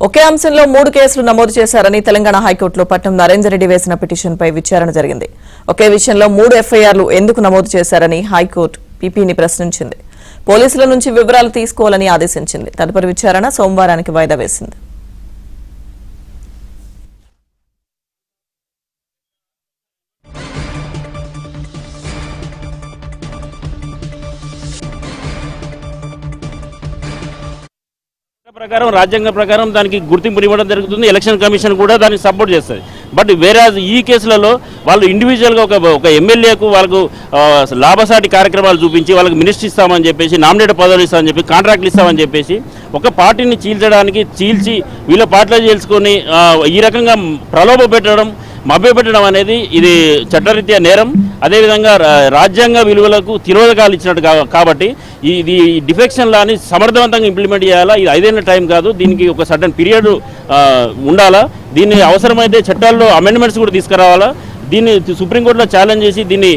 ఒకే అంశంలో 3 కేసులు నమోదు చేశారని తెలంగాణ హైకోర్టులో పట్నం నరేందర్ రెడ్డి వేసిన పిటిషన్పై విచారణ జరిగింది. ఒకే విషయంలో 3 ఎఫ్ఐఆర్లు ఎందుకు నమోదు చేశారని హైకోర్టు పీపీని ప్రశ్నించింది. పోలీసుల నుంచి వివరాలు తీసుకోవాలని ఆదేశించింది. తదుపరి విచారణ సోమవారానికి వాయిదా వేసింది. రాజ్యాంగ ప్రకారం దానికి గుర్తింపు ఇవ్వడం జరుగుతుంది. ఎలక్షన్ కమిషన్ కూడా దానికి సపోర్ట్ చేస్తుంది. బట్ వేరే ఈ కేసులలో వాళ్ళు ఇండివిజువల్గా ఒక ఎమ్మెల్యేకు వాళ్ళకు లాభసాటి కార్యక్రమాలు చూపించి వాళ్ళకి మినిస్టర్ ఇస్తామని చెప్పేసి, నామినేట్ పదవులు ఇస్తామని చెప్పి, కాంట్రాక్ట్లు ఇస్తామని చెప్పేసి ఒక పార్టీని చీల్చి వీళ్ళ పార్టీలో చేసుకొని ఈ రకంగా ప్రలోభ పెట్టడం, మభ్యపెట్టడం అనేది ఇది చట్టరీత్యా నేరం. అదేవిధంగా రాజ్యాంగ విలువలకు తిరోధకాలు ఇచ్చినట్టు కాబట్టి ఇది డిఫెక్షన్ లాని సమర్థవంతంగా ఇంప్లిమెంట్ చేయాలా. ఇది 5 ఏళ్ల టైం కాదు, దీనికి ఒక సర్టన్ పీరియడ్ ఉండాలా. దీన్ని అవసరమైతే చట్టాల్లో అమెండ్మెంట్స్ కూడా తీసుకురావాలా. దీన్ని సుప్రీంకోర్టులో ఛాలెంజ్ చేసి దీన్ని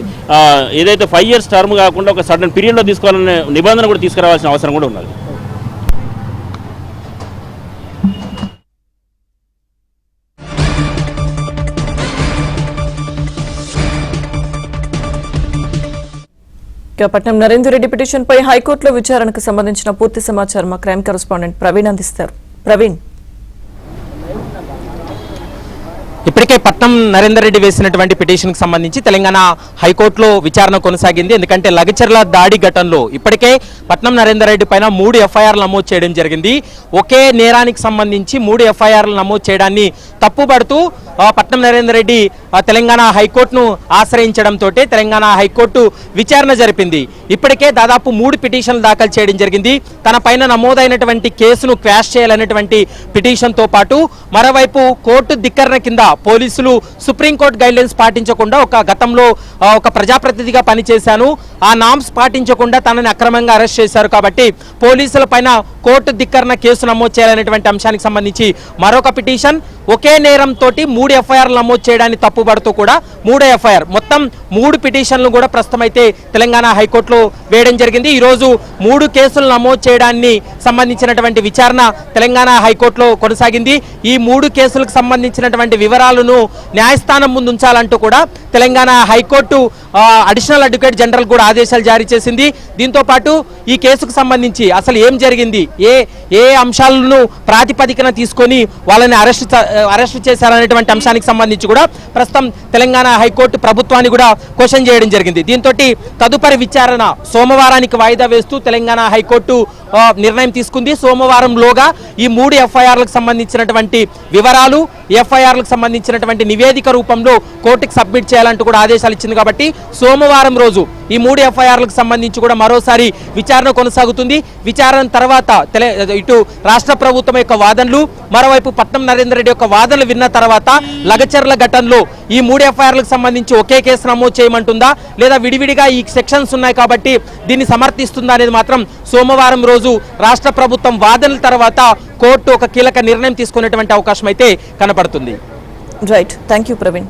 ఏదైతే 5 years టర్మ్ కాకుండా ఒక సర్టన్ పీరియడ్లో తీసుకోవాలనే నిబంధన కూడా తీసుకురావాల్సిన అవసరం కూడా ఉన్నది. పట్నం నరేందర్ రెడ్డి పిటిషన్ పై హైకోర్టులో విచారణకు సంబంధించిన పూర్తి సమాచారం మా క్రైమ్ కరెస్పాండెంట్ ప్రవీణ్ అందిస్తారు. ప్రవీణ్, ఇప్పటికే పట్నం నరేందర్ రెడ్డి వేసినటువంటి పిటిషన్కి సంబంధించి తెలంగాణ హైకోర్టులో విచారణ కొనసాగింది. ఎందుకంటే లగచర్ల దాడి ఘటనలో ఇప్పటికే పట్నం నరేందర్ రెడ్డి పైన 3 ఎఫ్ఐఆర్లు నమోదు చేయడం జరిగింది. ఒకే నేరానికి సంబంధించి 3 ఎఫ్ఐఆర్లు నమోదు చేయడాన్ని తప్పుపడుతూ పట్నం నరేందర్ రెడ్డి తెలంగాణ హైకోర్టును ఆశ్రయించడంతో తెలంగాణ హైకోర్టు విచారణ జరిపింది. ఇప్పటికే దాదాపు 3 పిటిషన్లు దాఖలు చేయడం జరిగింది. తన పైన నమోదైనటువంటి కేసును క్వాష్ చేయాలనేటువంటి పిటిషన్తో పాటు మరోవైపు కోర్టు ధిక్కరణ కింద పోలీసులు సుప్రీంకోర్టు గైడ్లైన్స్ పాటించకుండా గతంలో ఒక ప్రజాప్రతినిధిగా పనిచేశాను, ఆ నామ్స్ పాటించకుండా తనని అక్రమంగా అరెస్ట్ చేశారు కాబట్టి పోలీసుల పైన కోర్టు ధిక్కరణ కేసు నమోదు చేయాలనేటువంటి అంశానికి సంబంధించి మరొక పిటిషన్, ఒకే నేరంతో 3 ఎఫ్ఐఆర్లు నమోదు చేయడాన్ని తప్పుపడుతూ కూడా 3 ఎఫ్ఐఆర్, మొత్తం 3 పిటిషన్లు కూడా ప్రస్తుతం అయితే తెలంగాణ హైకోర్టులో వేయడం జరిగింది. ఈరోజు 3 కేసులు నమోదు చేయడాన్ని సంబంధించినటువంటి విచారణ తెలంగాణ హైకోర్టులో కొనసాగింది. ఈ 3 కేసులకు సంబంధించినటువంటి వివరాలను న్యాయస్థానం ముందు ఉంచాలంటూ కూడా Telangana high court additional advocate general కూడా ఆదేశాలు జారీ చేసింది. దీంతో పాటు ఈ కేసుకు సంబంధించి అసలు ఏం జరిగింది, ఏ అంశాలను ప్రాతిపదికన తీసుకొని వాళ్ళని అరెస్ట్ చేశారనేటువంటి అంశానికి సంబంధించి కూడా ప్రస్తుతం తెలంగాణ హైకోర్టు ప్రభుత్వాన్ని కూడా క్వశ్చన్ చేయడం జరిగింది. దీంతో తదుపరి విచారణ సోమవారానికి వాయిదా వేస్తూ తెలంగాణ హైకోర్టు నిర్ణయం తీసుకుంది. సోమవారంలోగా ఈ 3 ఎఫ్ఐఆర్లకు సంబంధించినటువంటి వివరాలు, ఎఫ్ఐఆర్లకు సంబంధించినటువంటి నివేదిక రూపంలో కోర్టుకు సబ్మిట్ చేయాలంటూ కూడా ఆదేశాలు ఇచ్చింది. కాబట్టి సోమవారం రోజు ఈ 3 ఎఫ్ఐఆర్లకు సంబంధించి కూడా మరోసారి విచారణ కొనసాగుతుంది. విచారణ తర్వాత ఇటు రాష్ట్ర ప్రభుత్వం యొక్క వాదనలు, మరోవైపు పట్నం నరేందర్ రెడ్డి యొక్క వాదనలు విన్న తర్వాత లగచర్ల ఘటనలో ఈ 3 ఎఫ్ఐఆర్లకు సంబంధించి ఒకే కేసు నమోదు చేయమంటుందా లేదా విడివిడిగా ఈ సెక్షన్స్ ఉన్నాయి కాబట్టి దీన్ని సమర్థిస్తుందా అనేది మాత్రం సోమవారం రోజు రాష్ట్ర ప్రభుత్వం వాదనల తర్వాత కోర్టు ఒక కీలక నిర్ణయం తీసుకునేటువంటి అవకాశం అయితే కనపడుతుంది. Right, thank you Praveen.